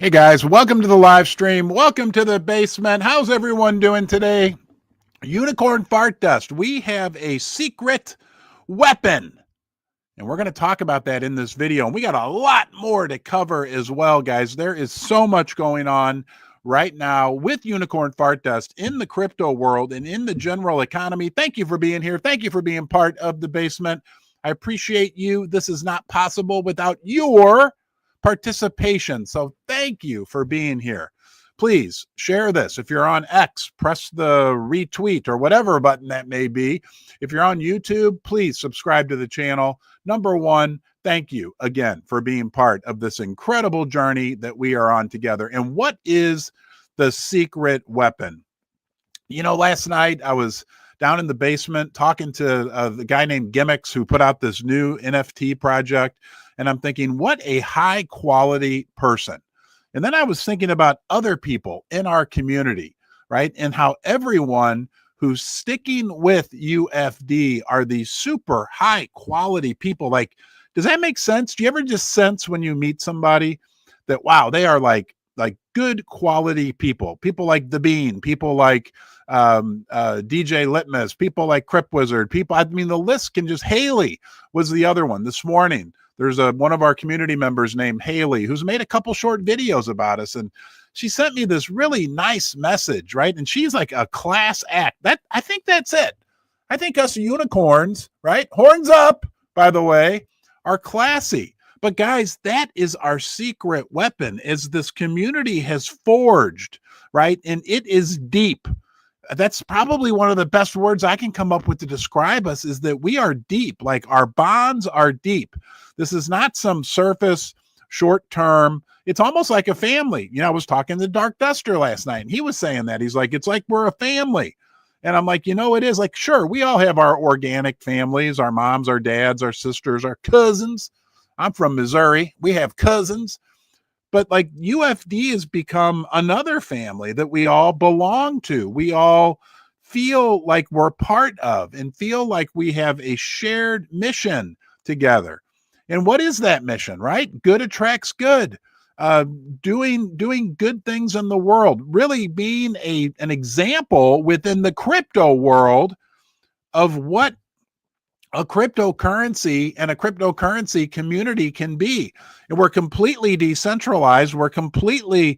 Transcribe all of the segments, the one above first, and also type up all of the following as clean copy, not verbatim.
Hey guys, welcome to the live stream. Welcome to the basement. How's everyone doing today? Unicorn Fart Dust. We have a secret weapon, and we're going to talk about that in this video. And we got a lot more to cover as well, guys. There is so much going on right now with Unicorn Fart Dust in the crypto world and in the general economy. Thank you for being here. Thank you for being part of the basement. I appreciate you. This is not possible without your participation. So thank you for being here. Please share this. If you're on X, press the retweet or whatever button that may be. If you're on YouTube, please subscribe to the channel. Number one, thank you again for being part of this incredible journey that we are on together. And what is the secret weapon? You know, last night I was down in the basement talking to the guy named Gimmicks who put out this new NFT project. And I'm thinking, what a high quality person. And then I was thinking about other people in our community, right? And how everyone who's sticking with UFD are these super high quality people. Like, does that make sense? Do you ever just sense when you meet somebody that, wow, they are like good quality people like The Bean, people like DJ Litmus, people like Crip Wizard, people, I mean, the list can just, Haley was the other one this morning. There's one of our community members named Haley who's made a couple short videos about us, and she sent me this really nice message, right? And she's like a class act. I think that's it. I think us unicorns, right? Horns up, by the way, are classy. But guys, that is our secret weapon, is this community has forged, right? And it is deep. That's probably one of the best words I can come up with to describe us, is that we are deep. Like, our bonds are deep. This is not some surface, short term. It's almost like a family. You know, I was talking to Dark Duster last night, and he was saying that. He's like, it's like we're a family. And I'm like, you know, it is. Like, sure, we all have our organic families, our moms, our dads, our sisters, our cousins. I'm from Missouri. We have cousins. But like, UFD has become another family that we all belong to. We all feel like we're part of and feel like we have a shared mission together. And what is that mission, right? Good attracts good. Doing good things in the world, really being an example within the crypto world of what a cryptocurrency and a cryptocurrency community can be. And we're completely decentralized. We're completely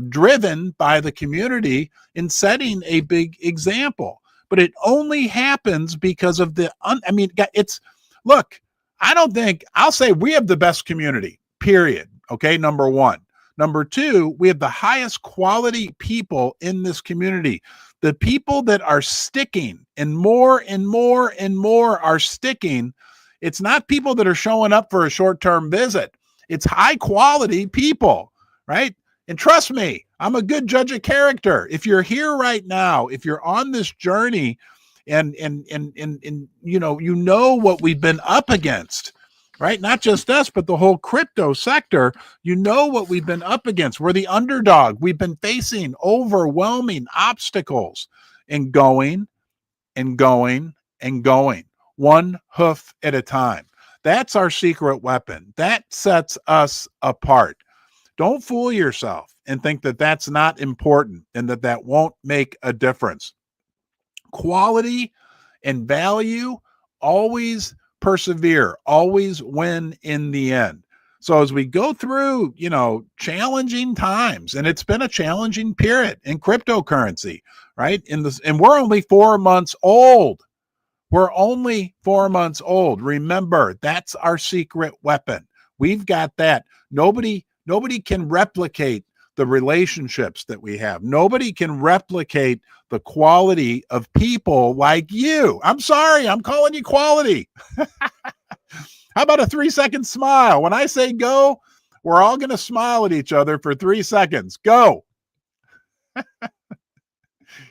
driven by the community in setting a big example. But it only happens because of look, I'll say we have the best community, period. Okay, number one. Number two, we have the highest quality people in this community. The people that are sticking, and more and more and more are sticking. It's not people that are showing up for a short-term visit. It's high quality people, right? And trust me, I'm a good judge of character. If you're here right now, if you're on this journey and you know what we've been up against, right? Not just us, but the whole crypto sector. You know what we've been up against. We're the underdog. We've been facing overwhelming obstacles and going and going and going, one hoof at a time. That's our secret weapon. That sets us apart. Don't fool yourself and think that that's not important and that won't make a difference. Quality and value always persevere, always win in the end. So as we go through, challenging times, and it's been a challenging period in cryptocurrency, right? And we're only 4 months old. We're only 4 months old. Remember, that's our secret weapon. We've got that. Nobody can replicate the relationships that we have. Nobody can replicate the quality of people like you. I'm sorry, I'm calling you quality. How about a 3-second smile? When I say go, we're all going to smile at each other for 3 seconds. Go.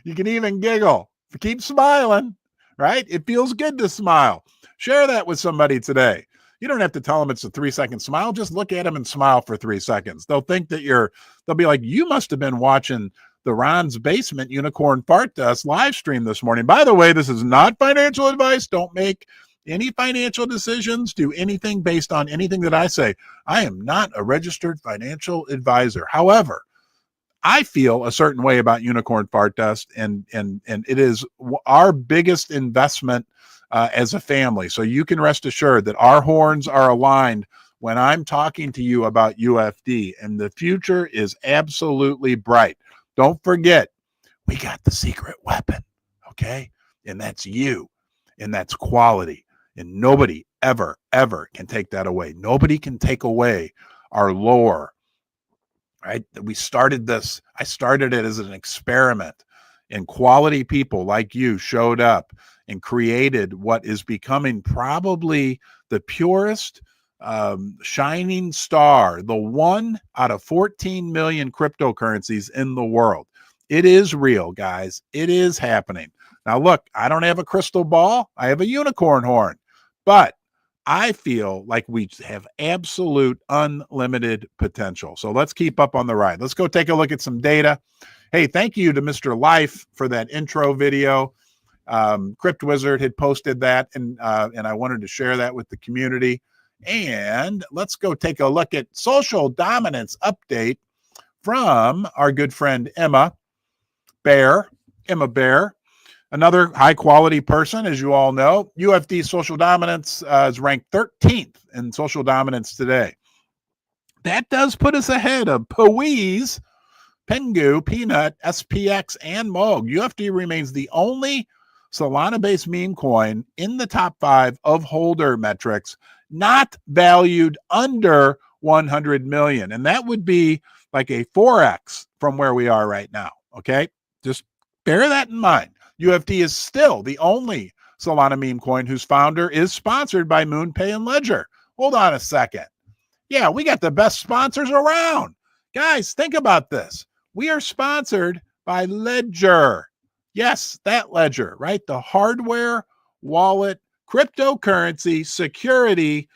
You can even giggle. Keep smiling, right? It feels good to smile. Share that with somebody today. You don't have to tell them it's a 3-second smile. Just look at them and smile for 3 seconds. They'll think that they'll be like, you must have been watching the Ron's Basement Unicorn Fart Dust live stream this morning. By the way, this is not financial advice. Don't make Any financial decisions, do anything based on anything that I say. I am not a registered financial advisor. However, I feel a certain way about unicorn fart dust, and it is our biggest investment as a family. So you can rest assured that our horns are aligned when I'm talking to you about UFD, and the future is absolutely bright. Don't forget, we got the secret weapon, okay? And that's you, and that's quality, and nobody ever, ever can take that away. Nobody can take away our lore, right? We started this, I started it as an experiment, and quality people like you showed up and created what is becoming probably the purest shining star, the one out of 14 million cryptocurrencies in the world. It is real, guys. It is happening. Now, look, I don't have a crystal ball. I have a unicorn horn, but I feel like we have absolute unlimited potential. So let's keep up on the ride. Let's go take a look at some data. Hey, thank you to Mr. Life for that intro video. Crypt Wizard had posted that, and I wanted to share that with the community. And let's go take a look at social dominance update from our good friend Emma Bear. Another high quality person, as you all know. UFD social dominance is ranked 13th in social dominance today. That does put us ahead of Poise, Pengu, Peanut, SPX, and Moog. UFD remains the only Solana-based meme coin in the top 5 of holder metrics, not valued under 100 million. And that would be like a 4x from where we are right now. Okay, just bear that in mind. UFD is still the only Solana meme coin whose founder is sponsored by MoonPay and Ledger. Hold on a second. Yeah, we got the best sponsors around. Guys, think about this. We are sponsored by Ledger. Yes, that Ledger, right? The hardware, wallet, cryptocurrency, security,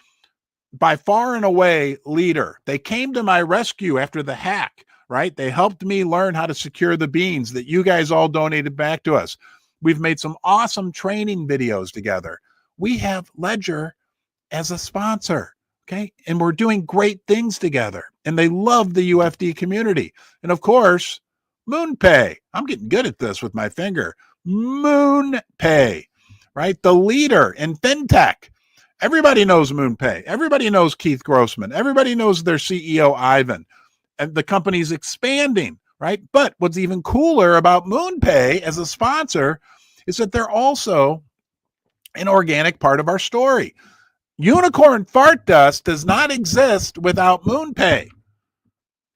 by far and away leader. They came to my rescue after the hack, right? They helped me learn how to secure the beans that you guys all donated back to us. We've made some awesome training videos together. We have Ledger as a sponsor, okay? And we're doing great things together. And they love the UFD community. And of course, MoonPay. I'm getting good at this with my finger. MoonPay, right? The leader in fintech. Everybody knows MoonPay. Everybody knows Keith Grossman. Everybody knows their CEO, Ivan. And the company's expanding, right? But what's even cooler about MoonPay as a sponsor is that they're also an organic part of our story. Unicorn fart dust does not exist without MoonPay.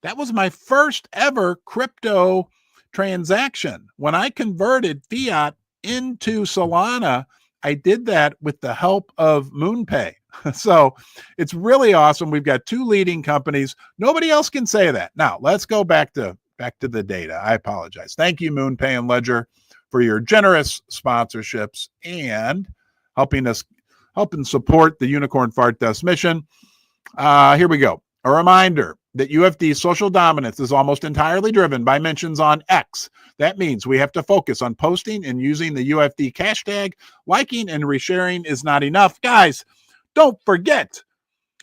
That was my first ever crypto transaction. When I converted fiat into Solana, I did that with the help of MoonPay. So it's really awesome. We've got 2 leading companies. Nobody else can say that. Now let's go back to the data. I apologize. Thank you, MoonPay and Ledger, for your generous sponsorships and helping support the Unicorn Fart Dust mission. Here we go. A reminder that UFD's social dominance is almost entirely driven by mentions on X. That means we have to focus on posting and using the UFD hashtag. Liking and resharing is not enough. Guys, don't forget,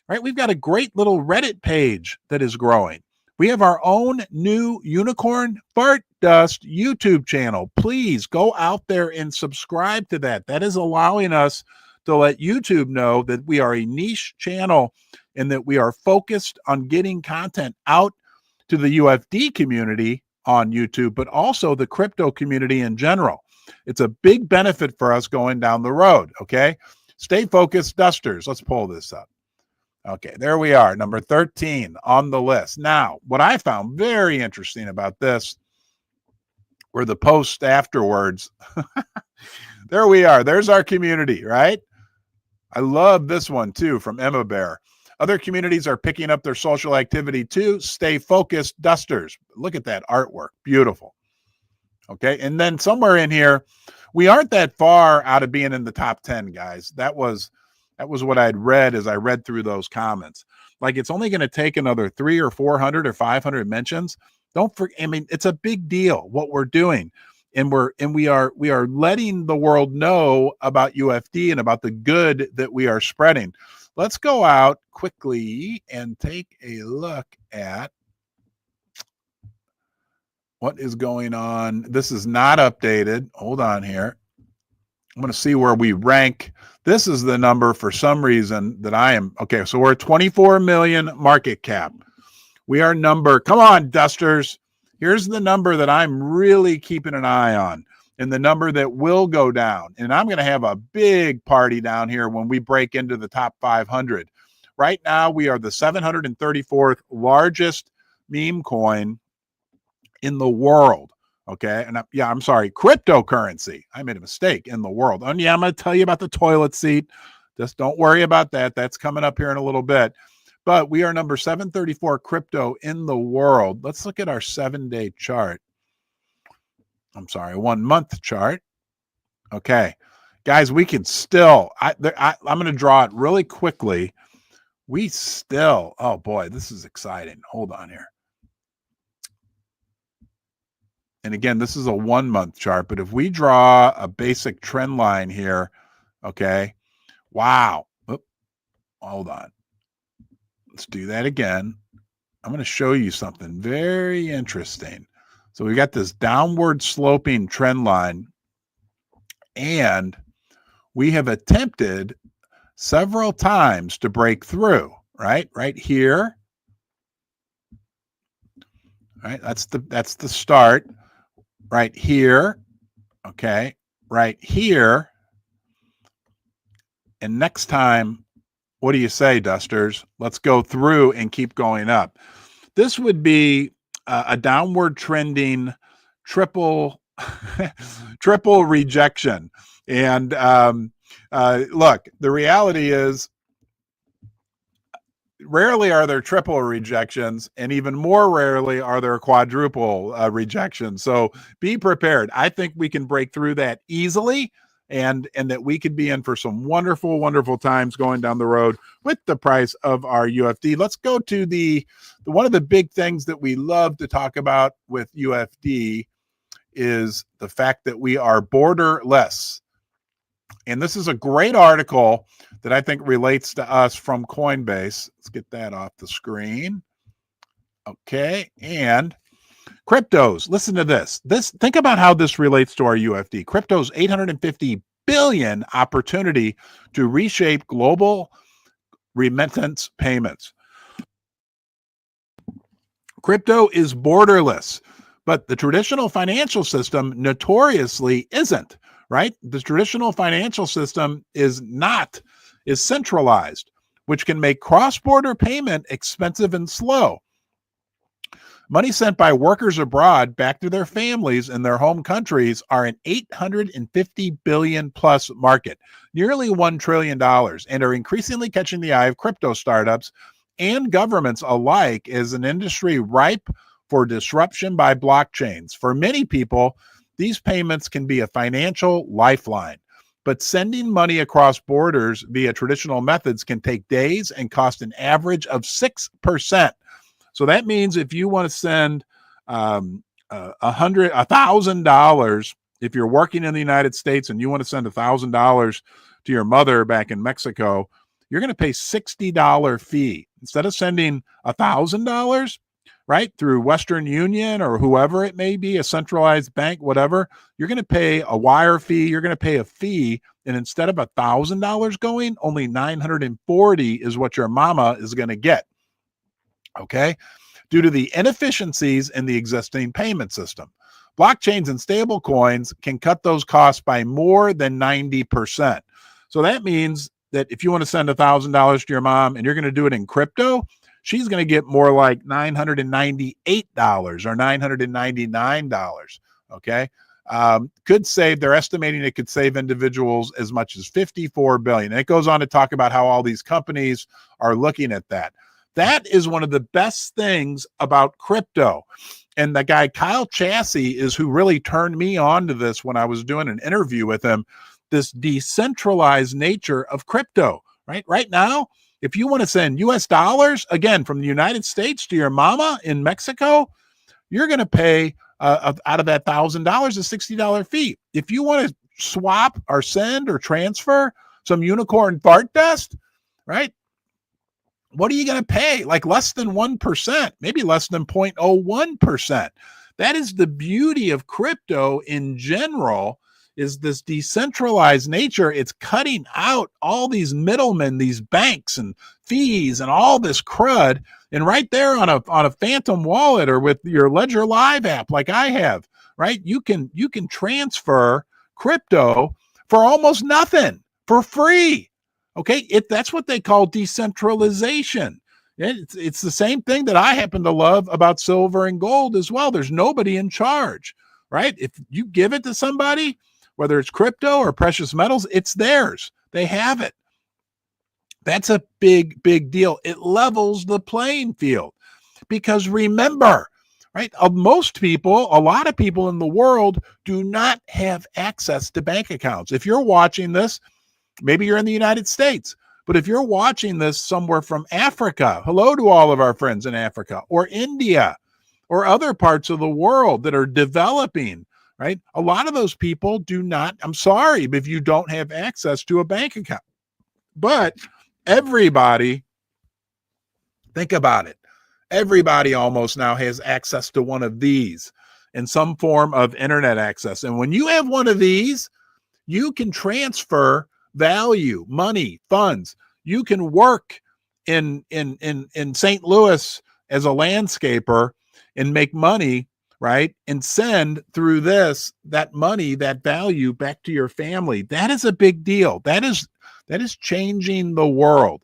right? We've got a great little Reddit page that is growing. We have our own new Unicorn Fart Dust YouTube channel. Please go out there and subscribe to that. That is allowing us to let YouTube know that we are a niche channel and that we are focused on getting content out to the UFD community on YouTube, but also the crypto community in general. It's a big benefit for us going down the road, okay? Stay focused, Dusters. Let's pull this up. Okay, there we are, number 13 on the list. Now, what I found very interesting about this were the posts afterwards. There we are. There's our community, right? I love this one too from Emma Bear. Other communities are picking up their social activity too. Stay focused, Dusters. Look at that artwork. Beautiful. Okay, and then somewhere in here, we aren't that far out of being in the top 10, guys. That was what I'd read as I read through those comments. Like, it's only going to take another 300 or 400 or 500 mentions. Don't forget, I mean, it's a big deal what we're doing. and we are letting the world know about UFD and about the good that we are spreading. Let's go out quickly and take a look at what is going on. This is not updated. Hold on here. I'm going to see where we rank. This is the number for some reason that I am. Okay, so we're at 24 million market cap. We are come on, Dusters. Here's the number that I'm really keeping an eye on, and the number that will go down. And I'm going to have a big party down here when we break into the top 500. Right now, we are the 734th largest meme coin in the world. Okay. And I'm sorry, cryptocurrency. I made a mistake, in the world. And yeah, I'm going to tell you about the toilet seat. Just don't worry about that. That's coming up here in a little bit. But we are number 734 crypto in the world. Let's look at our 7-day chart. I'm sorry, 1 month chart. Okay. Guys, we can still, I'm going to draw it really quickly. We still, oh boy, this is exciting. Hold on here. And again, this is a 1 month chart, but if we draw a basic trend line here, okay, wow. Oop, hold on. Let's do that again. I'm going to show you something very interesting. So we got this downward sloping trend line, and we have attempted several times to break through, right? Right here. Right? That's the start. Right here. Okay. Right here. And next time, what do you say, Dusters? Let's go through and keep going up. This would be a downward trending triple rejection. And look, the reality is, rarely are there triple rejections, and even more rarely are there quadruple rejections. So be prepared. I think we can break through that easily, and that we could be in for some wonderful, wonderful times going down the road with the price of our UFD. Let's go to the one of the big things that we love to talk about with UFD is the fact that we are borderless. And this is a great article that I think relates to us from Coinbase. Let's get that off the screen. Okay. And cryptos, listen to this. Think about how this relates to our UFD. Crypto's 850 billion opportunity to reshape global remittance payments. Crypto is borderless, but the traditional financial system notoriously isn't, right? The traditional financial system is centralized, which can make cross-border payment expensive and slow. Money sent by workers abroad back to their families in their home countries are an 850 billion plus market, nearly $1 trillion, and are increasingly catching the eye of crypto startups and governments alike as an industry ripe for disruption by blockchains. For many people, these payments can be a financial lifeline, but sending money across borders via traditional methods can take days and cost an average of 6%. So that means if you want to send $1,000, if you're working in the United States and you want to send $1,000 to your mother back in Mexico, you're going to pay $60 fee instead of sending $1,000, right, through Western Union or whoever it may be, a centralized bank, whatever. You're going to pay a wire fee. You're going to pay a fee, and instead of $1,000 going, only $940 is what your mama is going to get. Okay, due to the inefficiencies in the existing payment system. Blockchains and stable coins can cut those costs by more than 90%. So that means that if you want to send $1,000 to your mom and you're going to do it in crypto, she's going to get more like $998 or $999. Okay, they're estimating it could save individuals as much as $54 billion. And it goes on to talk about how all these companies are looking at that. That is one of the best things about crypto. And the guy, Kyle Chassie, is who really turned me on to this when I was doing an interview with him, this decentralized nature of crypto, right? Right now, if you want to send US dollars, again, from the United States to your mama in Mexico, you're going to pay out of that $1,000 is $60 fee. If you want to swap or send or transfer some unicorn fart dust, right? What are you going to pay? Like less than 1%, maybe less than 0.01%. That is the beauty of crypto in general, is this decentralized nature. It's cutting out all these middlemen, these banks and fees and all this crud. And right there on a Phantom wallet or with your Ledger Live app, like I have, right? You can transfer crypto for almost nothing, for free. Okay, that's what they call decentralization. It's the same thing that I happen to love about silver and gold as well. There's nobody in charge, right? If you give it to somebody, whether it's crypto or precious metals, it's theirs. They have it. That's a big, big deal. It levels the playing field because remember, right? Most people, a lot of people in the world do not have access to bank accounts. If you're watching this, maybe you're in the United States, but if you're watching this somewhere from Africa, hello to all of our friends in Africa or India or other parts of the world that are developing, right? A lot of those people do not, I'm sorry, but if you don't have access to a bank account. But everybody, think about it. Everybody almost now has access to one of these in some form of internet access. And when you have one of these, you can transfer value, money, funds. You can work in St. Louis as a landscaper and make money, right? And send through that money, that value back to your family. That is a big deal. That is changing the world.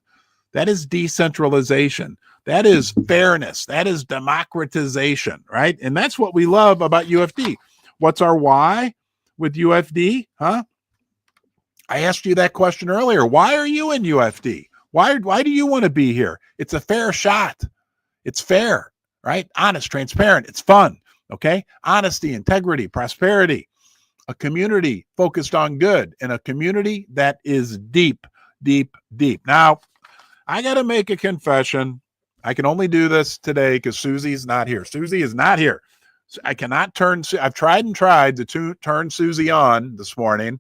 That is decentralization. That is fairness. That is democratization, right? And that's what we love about UFD. What's our why with UFD? Huh? I asked you that question earlier. Why are you in UFD? Why do you want to be here? It's a fair shot. It's fair, right? Honest, transparent. It's fun. Okay. Honesty, integrity, prosperity, a community focused on good, and a community that is deep, deep, deep. Now, I got to make a confession. I can only do this today because Susie's not here. Susie is not here. So I cannot I've tried to turn Susie on this morning,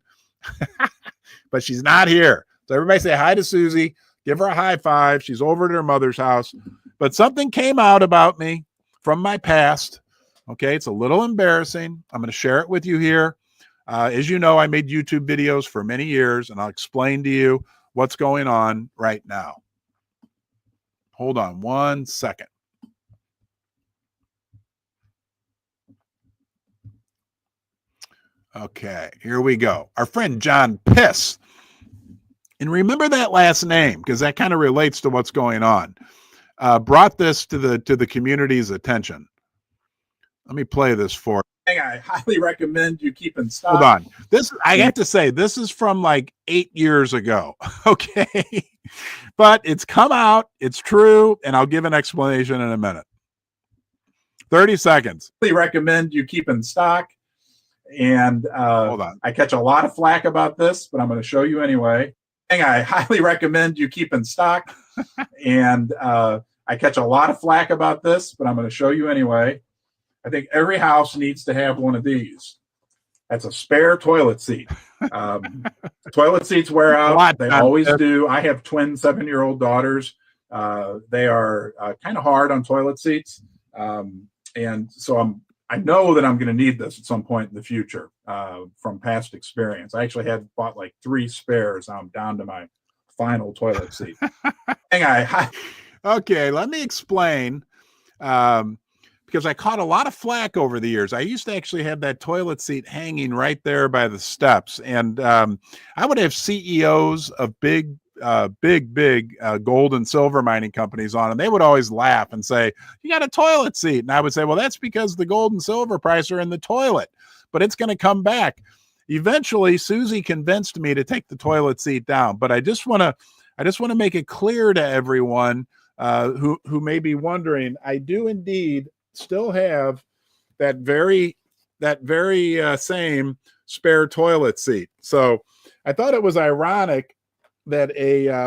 but she's not here. So everybody say hi to Susie. Give her a high five. She's over at her mother's house. But something came out about me from my past. Okay, it's a little embarrassing. I'm going to share it with you here. As you know, I made YouTube videos for many years, and I'll explain to you what's going on right now. Hold on one second. Okay, here we go. Our friend John Piss. And remember that last name because that kind of relates to what's going on. Brought this to the community's attention. Let me play this for you. I highly recommend you keep in stock. Hold on. I have to say, this is from like 8 years ago. Okay. But it's come out. It's true. And I'll give an explanation in a minute. 30 seconds. I highly recommend you keep in stock. And hold on. I catch a lot of flack about this, but I'm going to show you anyway. I highly recommend you keep in stock. And I catch a lot of flack about this, but I'm going to show you anyway. I think every house needs to have one of these. That's a spare toilet seat. Toilet seats wear out. They always do. I have twin 7-year-old daughters. They are kind of hard on toilet seats. And so I know that I'm going to need this at some point in the future from past experience. I actually had bought like 3 spares. I'm down to my final toilet seat. Okay, let me explain. Because I caught a lot of flack over the years. I used to actually have that toilet seat hanging right there by the steps. And I would have CEOs of big gold and silver mining companies on, and they would always laugh and say, "You got a toilet seat." And I would say, well, that's because the gold and silver price are in the toilet, but it's going to come back. Eventually, Susie convinced me to take the toilet seat down. But I just want to make it clear to everyone who may be wondering, I do indeed still have that very same spare toilet seat. So I thought it was ironic that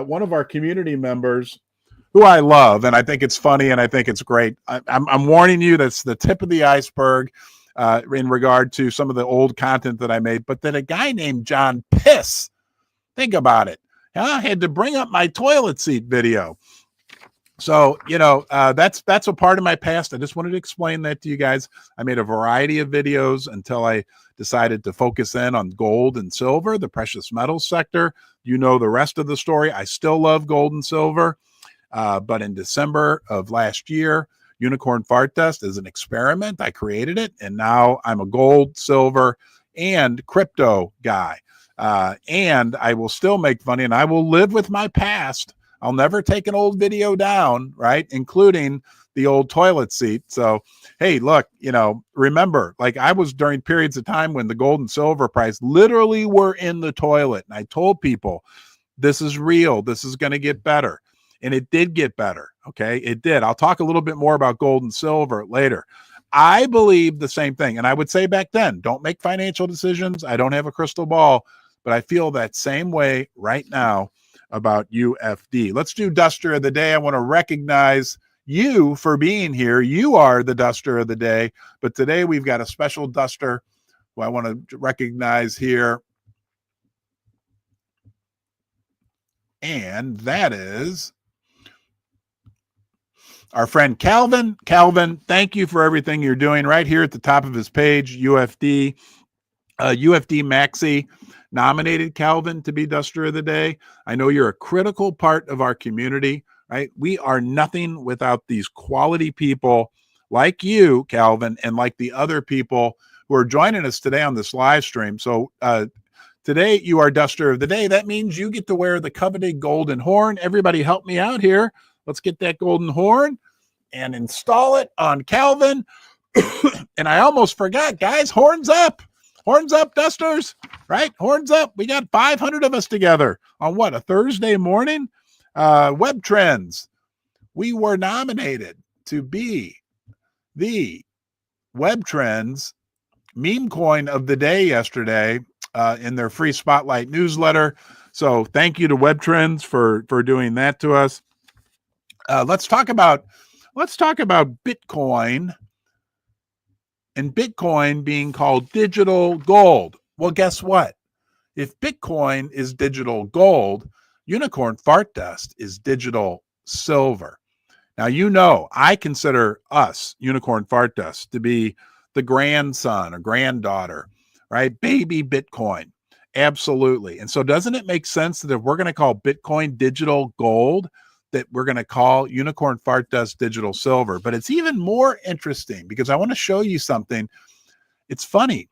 one of our community members, who I love, and I think it's funny and I think it's great. I'm warning you, that's the tip of the iceberg. in regard to some of the old content that I made. But then a guy named John Piss, think about it, I had to bring up my toilet seat video. So, that's a part of my past. I just wanted to explain that to you guys. I made a variety of videos until I decided to focus in on gold and silver, the precious metals sector. You know the rest of the story. I still love gold and silver. But in December of last year, Unicorn Fart Dust is an experiment. I created it, and now I'm a gold, silver, and crypto guy. And I will still make money, and I will live with my past. I'll never take an old video down, right? Including the old toilet seat. So, hey, look, remember, like I was during periods of time when the gold and silver price literally were in the toilet. And I told people, this is real. This is going to get better. And it did get better. Okay. It did. I'll talk a little bit more about gold and silver later. I believe the same thing. And I would say back then, don't make financial decisions. I don't have a crystal ball, but I feel that same way right now about UFD. Let's do Duster of the Day. I want to recognize you for being here. You are the Duster of the Day. But today we've got a special Duster who I want to recognize here. And that is our friend Calvin. Calvin, thank you for everything you're doing. Right here at the top of his page, UFD. UFD Maxi nominated Calvin to be Duster of the Day. I know you're a critical part of our community, right? We are nothing without these quality people like you, Calvin, and like the other people who are joining us today on this live stream. So today you are Duster of the Day. That means you get to wear the coveted golden horn. Everybody help me out here. Let's get that golden horn and install it on Calvin. And I almost forgot, guys, horns up. Horns up, Dusters, right? Horns up. We got 500 of us together on what, a Thursday morning? Web Trends. We were nominated to be the Web Trends meme coin of the day yesterday in their free spotlight newsletter. So thank you to Web Trends for doing that to us. Let's talk about Bitcoin. And Bitcoin being called digital gold. Well, guess what? If Bitcoin is digital gold, Unicorn Fart Dust is digital silver. Now, I consider us, Unicorn Fart Dust, to be the grandson or granddaughter, right? Baby Bitcoin. Absolutely. And so doesn't it make sense that if we're going to call Bitcoin digital gold, that we're going to call Unicorn Fart Dust digital silver? But it's even more interesting because I want to show you something. It's funny.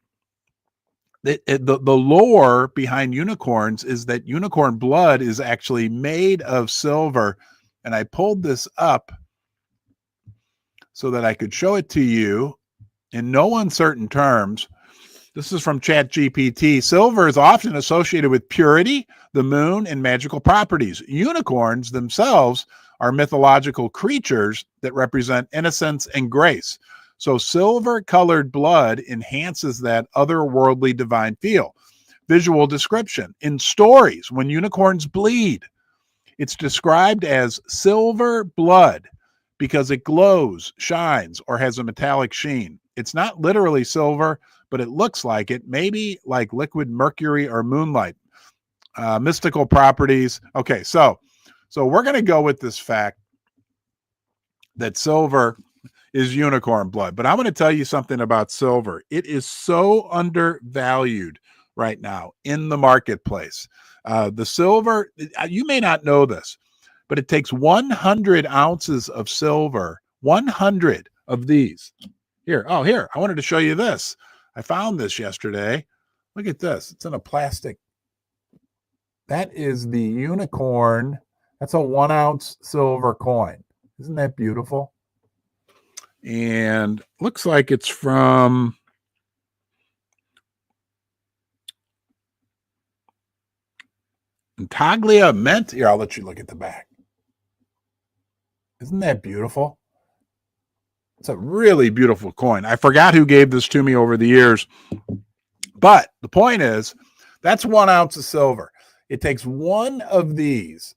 The lore behind unicorns is that unicorn blood is actually made of silver. And I pulled this up so that I could show it to you in no uncertain terms. This is from ChatGPT. Silver is often associated with purity, the moon, and magical properties. Unicorns themselves are mythological creatures that represent innocence and grace. So silver-colored blood enhances that otherworldly divine feel. Visual description. In stories, when unicorns bleed, it's described as silver blood because it glows, shines, or has a metallic sheen. It's not literally silver, but it looks like it, maybe like liquid mercury or moonlight. Mystical properties. Okay, so we're going to go with this fact that silver is unicorn blood. But I'm going to tell you something about silver. It is so undervalued right now in the marketplace. The silver, you may not know this, but it takes 100 ounces of silver, 100 of these. Here, I wanted to show you this. I found this yesterday. Look at this. It's in a plastic. That is the unicorn. That's a 1 ounce silver coin. Isn't that beautiful? And looks like it's from Intaglia Mint. Here, I'll let you look at the back. Isn't that beautiful? It's a really beautiful coin. I forgot who gave this to me over the years. But the point is, that's 1 ounce of silver. It takes one of these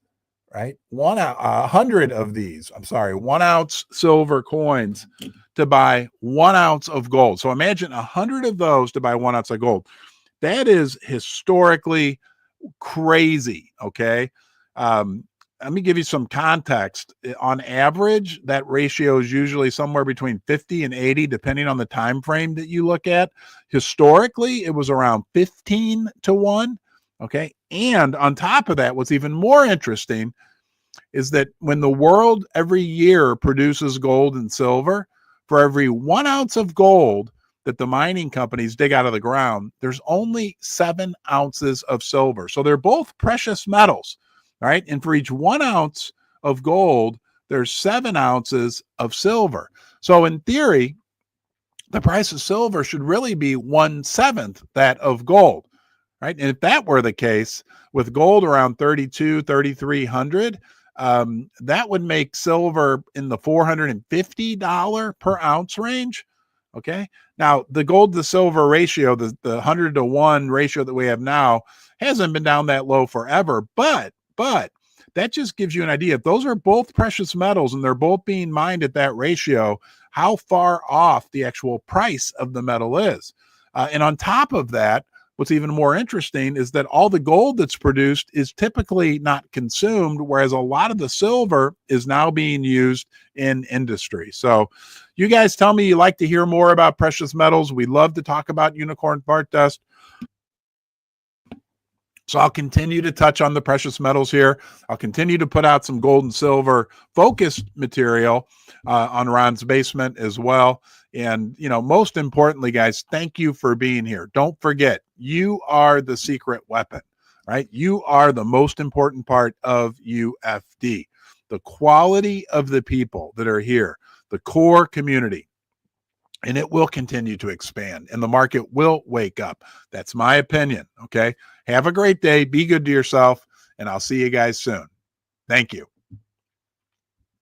right? 100 of these, 1 ounce silver coins to buy 1 ounce of gold. So imagine 100 of those to buy 1 ounce of gold. That is historically crazy. Okay. Let me give you some context. On average, that ratio is usually somewhere between 50 and 80, depending on the time frame that you look at. Historically, it was around 15 to 1. Okay. And on top of that, what's even more interesting is that when the world every year produces gold and silver, for every 1 ounce of gold that the mining companies dig out of the ground, there's only 7 ounces of silver. So they're both precious metals, right? And for each 1 ounce of gold, there's 7 ounces of silver. So in theory, the price of silver should really be 1/7 that of gold, right? And if that were the case, with gold around 3,300, that would make silver in the $450 per ounce range. Okay. Now, the gold to silver ratio, the 100 to 1 ratio that we have now, hasn't been down that low forever. But that just gives you an idea. If those are both precious metals and they're both being mined at that ratio, how far off the actual price of the metal is. And on top of that, what's even more interesting is that all the gold that's produced is typically not consumed, whereas a lot of the silver is now being used in industry. So you guys tell me you like to hear more about precious metals. We love to talk about unicorn fart dust. So I'll continue to touch on the precious metals here. I'll continue to put out some gold and silver focused material on Ron's Basement as well. And, you know, most importantly, guys, thank you for being here. Don't forget, you are the secret weapon, right? You are the most important part of UFD. The quality of the people that are here, the core community, and it will continue to expand and the market will wake up. That's my opinion. Okay. Have a great day. Be good to yourself. And I'll see you guys soon. Thank you.